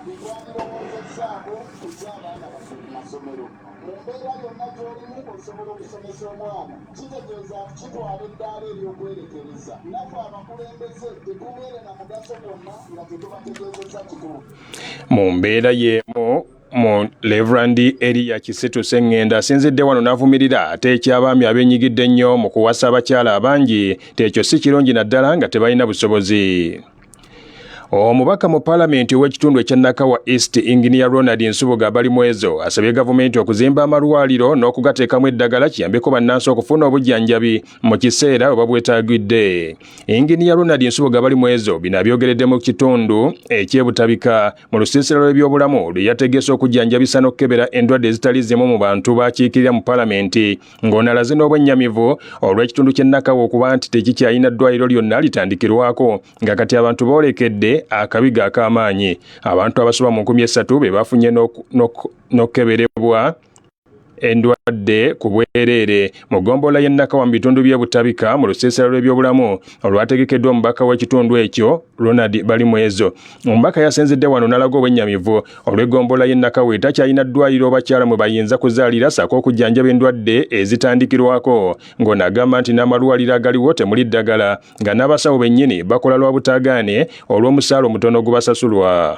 bitwalirowoozezaako kuzabaana baffe mu masomero mu mbeera yonna gy'olimu osobola okusomesa omwana kitegeeza kitwala eddaala ery'okwerekereza naffe abakulembeze tetubeere na mugaso gwonna nga tetubategeezeza kikulu mu mbeera y'emu mu Reverend Eliya Kisetu Sengenda asinzidde wano n'avumirira ate ekyabaami abenyigidde ennyo mu kuwasa abakyala abangi tekyo si kirungi naddala nga tebalina busobozi. Omubaka mu Parliament w'ekitundu ekya Nakawa East Engineer Ronald Nsubuga Abalimwezo asabye gavumenti okuzimba amalwaliro n'okugateekamu eddagala kiyambeko bannansi okufuna obujjanjabi mu kiseera oba bwetaagidde. Engineer Ronald Nsubuga Abalimwezo bino abyogeredde mu kitundu ekyebutabika mu lusiisira lw'ebyobulamu lwe yategese okujjanjabisa n'okukebera endwadde ezitali zimu mu bantu bakiikirira mu Parliament ng'onalaze n'obwennyamivu olw'ekitundu ky'e Nakawa okuba nti tekikyalina ddwaliro lyonna litandikirwako nga kati abantu boolekedde akabiga ak'amaanyi. Abantu abasoba mu 3,000 be bafunye n'okkeberebwa endwadde ku bwereere mu ggombolola y'e Nakawa mu bitundu by'ebutabika mu lusiisira lw'ebyobulamu olwategekeddwa omubaka w'ekitundu ekyo Ronald Balimwezo. Omubaka yasinzidde wano n'alaga obwennyamivu olw'eggombolola y'e Nakawa etakyalina ddwaliro obakyala mwe bayinza kuzaalira ssaako okujjanjaba endwadde ezitandikirwako ng'onagamba nti n'amalwaliro agaliwo temuli ddagala nga n'abasawo bennyini bakola lwa butaagaane olw'omusaala omutono gubasasulwa.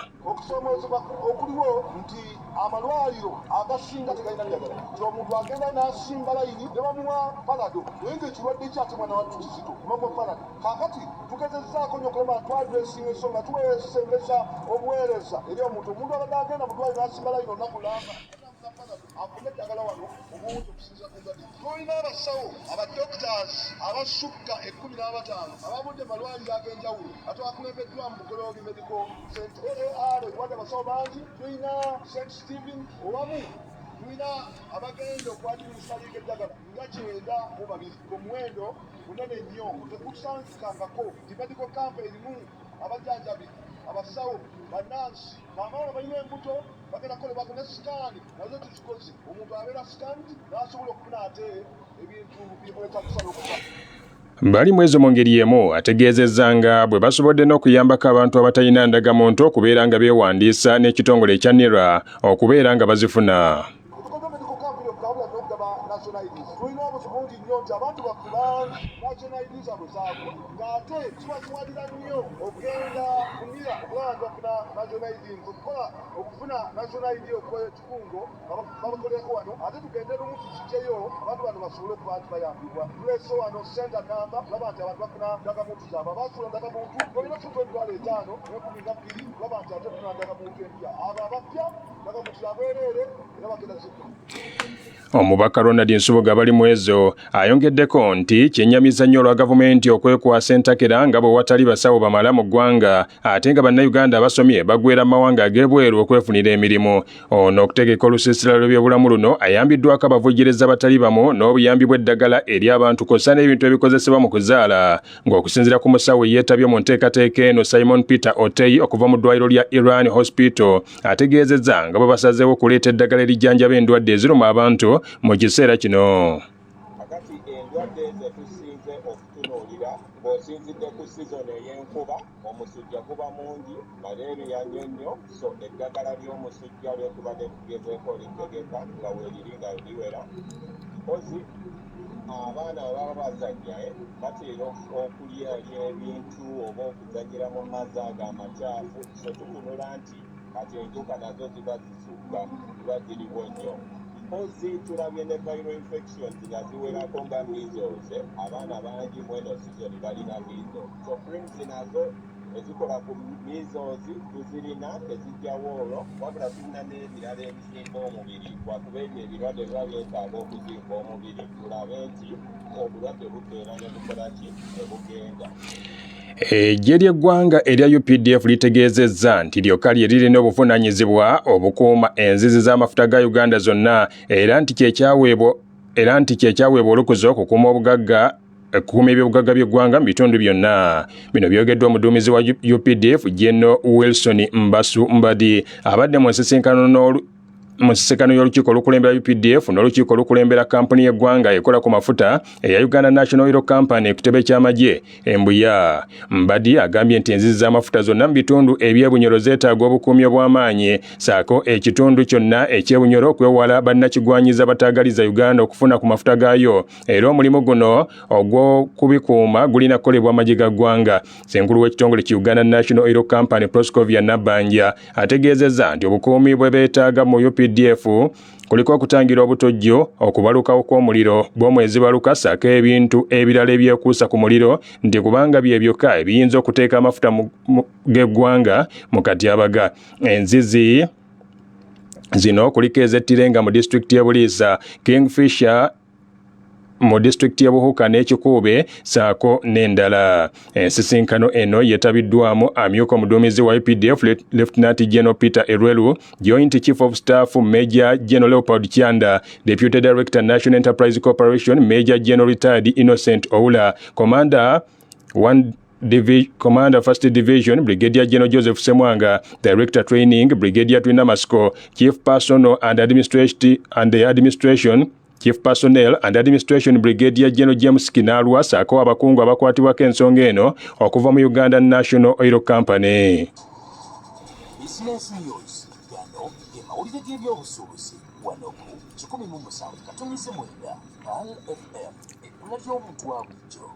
Amalwaliro agasinga tegalina ddagala omuntu agenda n'asimba layini ne bamuwa palado naye ng'ekirwadde kyate mwana wattu kizito bamuwa palado kaakati tugezezzaako nnyo okulaba twadresinga ensonga tuwesembeza obuweereza eri omuntu abadde agenda mu ddwaliro n'asimba layini olunaku lamba afune eddagala wano obuwunzi okusinziira ku ndwadde tulina abasawo abadoctors abasukka 15 abavudde malwaliro ag'enjawulo ate bakulembeddwa mu bugoloobi medical center AAR wadde abasawo bangi tulina St. Stephen owamu tulina abagenda okwadimisa liiga eddagala nga 9 ku muwendo munene nnyo tekutusangikangako ti medical camp erimu abajjanjabi abasawo bannansi bamala balina embuto bagenda kukolebwa ku ne sikaani nazo tuzikoze omuntu abeera sikaani n'asobola okufuna ate ebintu bimuleka kusala okufa. Balimwezo mu ngeri y'emu ategeezezza nga bwe basobodde n'okuyambako abantu abatalina ndagamuntu okubeera nga beewandiisa n'ekitongole ekya NERA okubeera nga bazifuna. Tulina obuzibuuti nnyo nti abantu bafuna national IDs abo zaabwe ng'ate kibakiwalira nnyo okugenda kumira okulaba nti bafuna national ID okukola okufuna national ID okwekikungo babakoleko wano ate tugende lumu tuzigyeyo abantu bano basobole okuba nti bayambibwa tuleese wano senta namba laba nti abantu bafuna ndagamuntu zaabwe abasula ndagamuntu olina okufuta emitwalo 5 ne 12 laba nti ate tufuna ndagamuntu empya abo abapya ndagamuntu zabwereere era bagenda zikulu. Omubaka Ronald Nsubuga Balimwezo ayongeddeko nti kyennyamiza nnyo olwa gavumenti okwekwasa entakera nga bwe watali basawo bamala mu ggwanga ate nga bannayuganda abasomye baggweera mu mawanga ag'ebweru okwefunira emirimu. Ono okutegeka olusiisira lw'ebyobulamu luno ayambiddwako abavujjiriza batali bamu n'obuyambi bw'eddagala eri abantu kw'ossa n'ebintu ebikozesebwa mu kuzaala ng'okusinziira ku musawo yeetabye mu nteekateeka eno Simon Peter Otei okuva mu ddwaliro lya Iran Hospital ategeezezza nga bwe basazeewo okuleeta eddagala erijjanjaba endwadde eziruma abantu mu kiseera kino. Akati endwadde ze tusinze okutunuulira ng'osinzidde ku sizoni ey'enkuba omusujja guba mungi malaria nnyo so eddagala ly'omusujja lwe tubadde tugezeeko litegeka nga weeriri nga liwera mpozi abaana ababa bazajja bateera okulya ebintu oba okuzanyira mu mazzi ago amakyafu so tutunula nti kati enjuka nazo ziba zisukka ziba ziriwo nnyo. Mpozi tulabye ne viral infections nga ziwerako nga measles abaana bangi mu eno season balina measles so creams nazo ezikola ku measles tuzirina tezijjawo olwo wabula tulina n'ebirala ebizimba omubiri lwakuba ebyo ebirwadde biba byetaaga okuzimba omubiri tulabe nti obulwadde bukeera ne bukola ki ne bugenda. Eggye ly'eggwanga erya UPDF litegeezezza nti lyokka lye lirina obuvunaanyizibwa obukuuma enzizi z'amafuta ga Uganda zonna era nti kyekyaweebwa olukuza okukuuma eby'obugagga by'eggwanga mu bitundu byonna. Bino byogeddwa omuduumizi wa UPDF General Wilson Mbasu Mbadi abadde mu nsisinkano mu nsisikano y'olukiiko olukulembera UPDF n'olukiiko olukulembera kampuni y'eggwanga ekola ku mafuta eya Uganda National Oil Company ku kitebe ky'amagye Mbuya. Mbadi agambye nti enzizi z'amafuta zonna mu bitundu ebyebunyoro zeetaaga obukuumi obw'amaanyi saako ekitundu kyonna ekyebunyoro okwewala bannakigwanyiza bataagaliza Uganda okufuna ku mafuta gaayo era omulimu guno ogw'okubikuuma gulina kukolebwa amagye ga ggwanga. Ssenkulu w'ekitongole ki Uganda National Oil Company Proscovia Nabbanja ategeezezza nti obukuumi bwe beetaaga mu UPDF kuliko okutangira obutojjo okubalukawo kw'omuliro bw'omwezi baluka saako ebintu ebirala ebyekuusa ku muliro nti kubanga bye byokka ebiyinza okuteeka amafuta g'eggwanga mu katyabaga. Enzizi zino kuliko ezettirenga mu disitulikiti y'e Buliisa, Kingfisher mu disitulikiti y'e Buhuka n'Ekikuube saako n'endala. Ensisinkano eno yeetabiddwamu amyuka omuduumizi wa UPDF Lieutenant General Peter Erwelu, Joint Chief of Staff Major General Leopold Kyanda, Deputy Director National Enterprise Corporation Major General Retired Innocent Oula, Commander 1st Division Brigadier General Joseph Semwanga, Director Training Brigadier Twina Masco, Chief Personnel and Administration Chief Personnel and Administration Brigadier General James Kinalwa saako abakungu abakwatibwako ensonga eno okuva mu Uganda National Oil Company. Business News gano ge mawulire g'ebyobusuubuzi wano ku 17.9 FM eggula ly'omuntu wa bulijjo.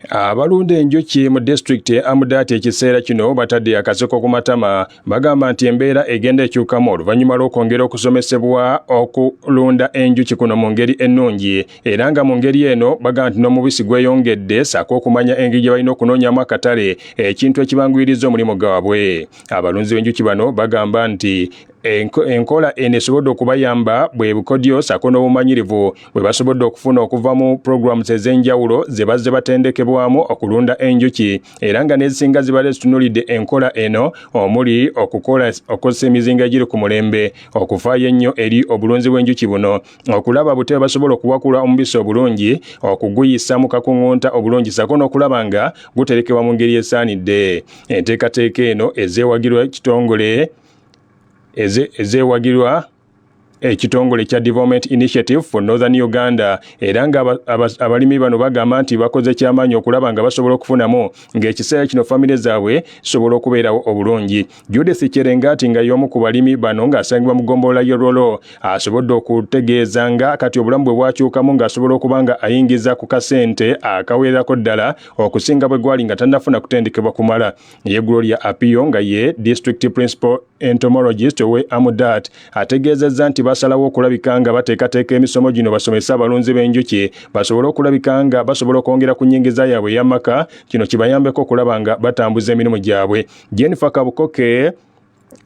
Abalunda enjuki mu district ya Amudat ekiseera kino batadde akaseko ku matama bagamba nti embeera egenda ekyukamu oluvannyuma lw'okwongera okusomesebwa okulunda enjuki kuno mu ngeri ennungi era nga mu ngeri eno bagamba nti n'omubisi gweyongedde saako okumanya engeri gye balina okunoonyamu akatale ekintu ekibanguyiriza omulimu gwabwe. Abalunzi b'enjuki bano bagamba nti enkola eno esobodde okubayamba bwe bukodyo saako n'obumanyirivu bwe basobodde okufuna okuva mu programs ez'enjawulo ze bazze batendekebwamu okulunda enjuki era nga n'ezisinga zibadde zitunulidde enkola eno omuli okukozesa emizinga egiri ku mulembe, okufaayo ennyo eri obulunzi bw'enjuki buno, okulaba butebe basobola okuwakula omubisi obulungi, okuguyisa mu kakuŋŋunta obulungi saako n'okulaba nga guterekebwa mu ngeri esaanidde. Enteekateeka eno ezeewagirwa ekitongole kya Development Initiative for Northern Uganda era nga abalimi bano bagamba nti bakoze kyamaanyi okulaba nga basobola okufunamu ng'ekiseera kino famire zaabwe sobola okubeerawo obulungi. Judith Kyerengati nga y'omu ku balimi bano ng'asangibwa mu ggombolola y'e Rolo asobodde okutegeeza nga kati obulamu bwe bwakyukamu ng'asobola okuba nga ayingiza ku kasente akawererako ddala okusinga bwe gwali nga tannafuna kutendekebwa kumala. Ye Gloria Apio nga ye District Principal Entomologist owe Amudat ategeezezza nti basalawo okulabika nga bateekateeka emisomo gino basomesa abalunzi b'enjuki basobole okulabika nga basobola okwongera ku nnyingiza yaabwe ey'amaka, kino kibayambeko okulaba nga batambuza emirimu gyabwe. Jennifer Kabukoke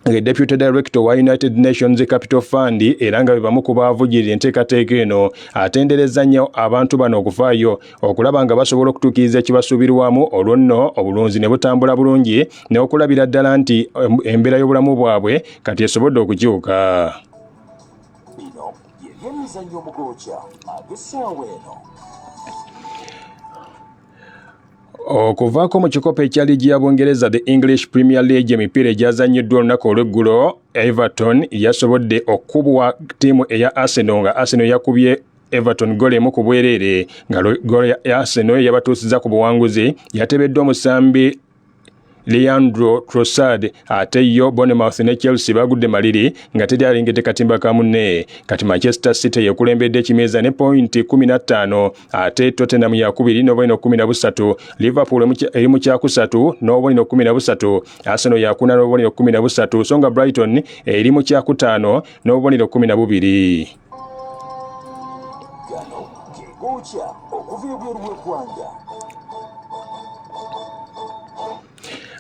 Deputy Director wa United Nations Capital Fund era nga bebamu ku baavugirira enteekateeka eno atendereza nnyo abantu bano okufaayo okulaba nga basobola okutuukiriza ekibasuubirwamu olwo nno obulunzi ne butambula bulungi n'okulabira ddala nti embeera y'obulamu bwabwe kati esobodde okukyuka. Bino by'emizannyo omugoocha ag'essaawa eno. Okuvaako mu kikopo ekya liigi ya Bungereza The English Premier League emipiira egyazannyiddwa olunaku olw'eggulo, Everton yasobodde okubwa ttiimu eya Arsenal nga Arsenal yakubye Everton goal emu ku bwereere nga goal ya Arsenal yabatuusiza ku buwanguzi yatebeddwa omusambi Leandro Trossard ate yo Bournemouth ne Chelsea bagudde maliri nga teri alengedde katimba ka munne. Kati Manchester City yekulembedde ekimeza ne point 15 ate Tottenham yakubiri n'obulina 13, Liverpool eri mu kyakusatu n'obulina 13, Arsenal yakuna n'obulina 13, so nga Brighton eri mu kyakutaano n'obulina 12. Gano gegocha okuva ebweru w'eggwanga.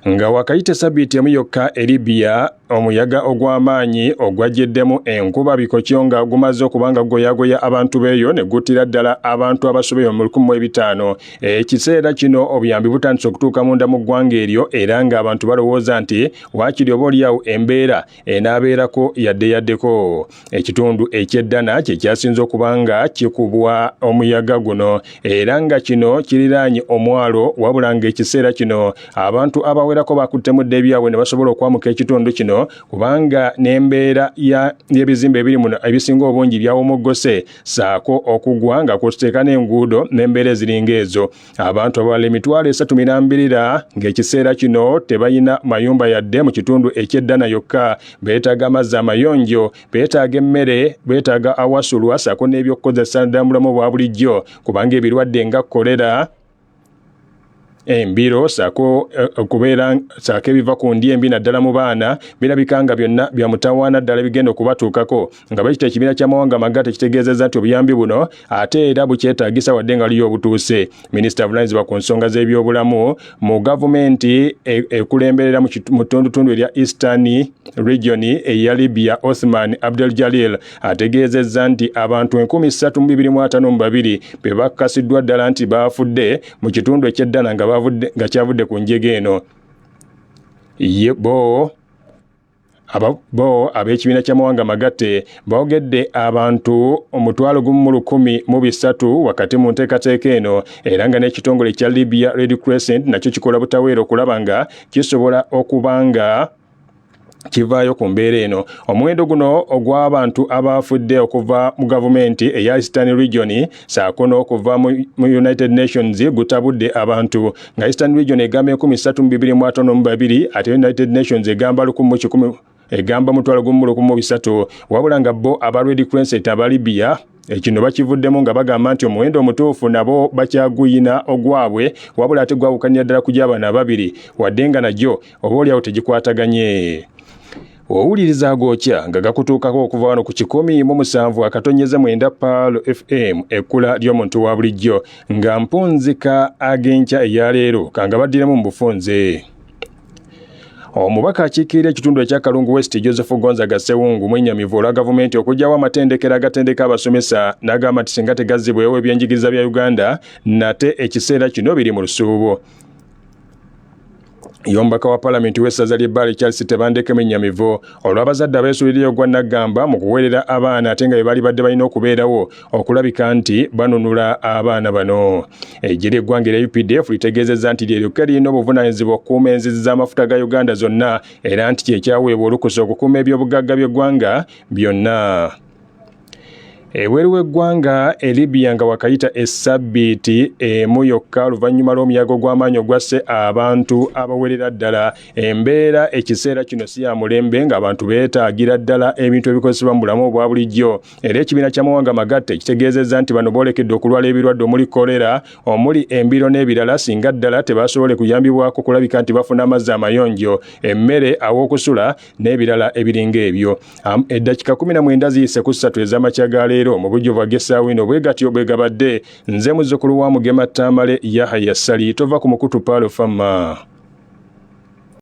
Nga wakayite sabbiiti emu yokka e Libya omuyaga ogw'amaanyi ogwajjeddemu enkuba bikokyo nga gumaze okubanga goyagoya abantu beeyo ne guttira ddala abantu abasoboye mu 1500. Ekiseera kino obuyambi butandise okutuuka munda mu ggwanga eryo era ng'abantu balowooza nti waakiri oba oliawo embeera enaabeerako yaddeko. Ekitundu ekyeddana kye kyasinze okuba nga kikubwa omuyaga guno era nga kino kiriraanye omwalo wabula ng'ekiseera kino abantu abawerako bakuttemu dda ebyabwe ne basobola okwamuka ekitundu kino kino kubanga n'embeera y'ebizimbe ebiri muno ebisinga obungi byawomogose saako okugwa nga kuteeka n'enguudo n'embeera eziringa ezo. Abantu abalala 320 ng'ekiseera kino tebalina mayumba yadde mu kitundu ekyeddana yokka. Beetaaga amazzi amayonjo, beetaaga emmere, beetaaga awasulwa saako n'ebyokukozesa ddambulamu bwa bulijjo kubanga ebirwadde nga kolera, embiro saako ebiva ku ndi embi naddala mu baana birabika nga byonna bya mutawaana ddala bigenda okubatuukako nga bakita ekibiina ky'amawanga amagatte kitegeezezza nti obuyambi buno ate era bukyetaagisa wadde nga liyo obutuuse. Minisita avunanyizibwa ku nsonga z'ebyobulamu mu gavumenti ekulemberera mu ttundutundu erya Eastern Region eya Libya, Othman Abdel Jalil ategeezezza nti abantu 3252 be bakasiddwa ddala nti baafudde mu kitundu ekyeddana nga kyavudde ku njege eno. Bo ab'ekibiina ky'amawanga amagatte boogedde abantu 11300 wakati mu nteekateeka eno era nga n'ekitongole kya Libya Red Crescent nakyo kikola butaweera okulaba nga kisobola okubanga kivaayo ku mbeera eno. Omuwendo guno ogw'abantu abaafudde okuva mu gavumenti eya Eastern Region saako n'okuva mu United Nations gutabudde abantu nga Eastern Region egamba 3252 ate United Nations egamba 1,100 egamba 1,300 wabula nga bo aba Red Crescent aba Libya ekino bakivuddemu nga bagamba nti omuwendo omutuufu nabo bakyaguyina ogwabwe wabula ate gwawukanya ddala ku gy'abaana babiri wadde nga nagyo oba oliawo tegikwataganye. Owuliriza agookya nga gakutuukako okuva wano ku 107 akatonyeza 9 Palo FM ekkula ly'omuntu wa bulijjo nga mpunzika ag'enkya eyaleero kanga baddiremu mu bufunze. Omubaka akiikirira ekitundu ekya Kalungu West Joseph Gonzaga Ssewungu mwennyamivu olwa gavumenti okugyawo amatendekero agatendeka abasomesa n'agamba nti singa tegazzibwewo ebyenjigiriza bya Uganda nate ekiseera kino biri mu lusuubo. Yombaka wa Parliament w'essaza ly'Ebbale Charles Tebandeke mwennyamivu olw'abazadde abeesuulirira ogwa Naggamba mu kuweerera abaana ate nga bye badde balina okubeerawo okulabika nti banunula abaana bano. Eggye ly'eggwanga erya UPDF litegeezezza nti lye lyokka lirina obuvunaanyizibwa okukuuma enzizi z'amafuta ga Uganda zonna era nti kyekyaweebwa olukusa okukuuma ebyobugagga by'eggwanga byonna. Ebweru w'eggwanga Libya nga wakayita essabbiiti emu yokka oluvannyuma lw'omuyaga ogw'amaanyi ogwasse abantu abawerera ddala. Embeera ekiseera kino si ya mulembe ng'abantu beetaagira ddala ebintu ebikozesebwa mu bulamu obwa bulijjo. Era ekibiina ky'amawanga amagatte kitegeezezza nti bano boolekedde okulwala ebirwadde omuli kolera, omuli embiro n'ebirala singa ddala tebasobole kuyambibwako kulabika nti bafuna amazzi amayonjo, emmere aw'okusula n'ebirala ebiringa ebyo. Eddakiika 19 ziyise ku 3 ez'amakya ga leero mu bujjuvu bw'essaawa eno bwe gatyo bwe gabadde. Nze muzzukulu wa Mugema TAMALE YAHYA SSALI tova ku mukutu Palo Fama.